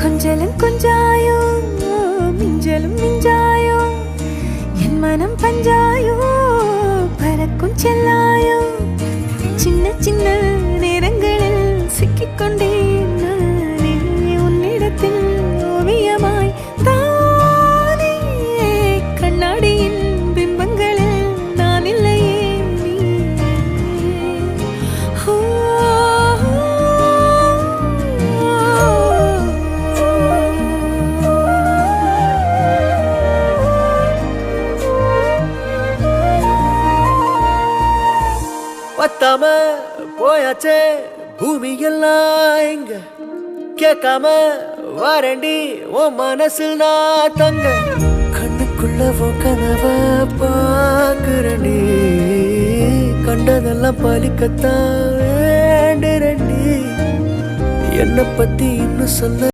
கொஞ்சலும் கொஞ்சாயோ மிஞ்சலும் மிஞ்சாயோ என் மனம் பஞ்சாயோ பறக்கும் செல்லாயோ சின்ன சின்ன நேரங்களில் சிக்கிக்கொண்டேன் நானே உன்னிடத்தில் ஓவியமாய் தானே கண்ணாடியின் பிம்பங்களில் நான் இல்லையே பத்தாம போயாச்சே பூமி எல்லாம் இங்க கேட்காம வாரண்டி உன் மனசில் நான் தங்க கண்ணுக்குள்ள உன் கனவ பாக்குறண்டி கண்டதெல்லாம் பலிக்கத்தான் வேண்டுறண்டி என்னை பத்தி இன்னும் சொல்ல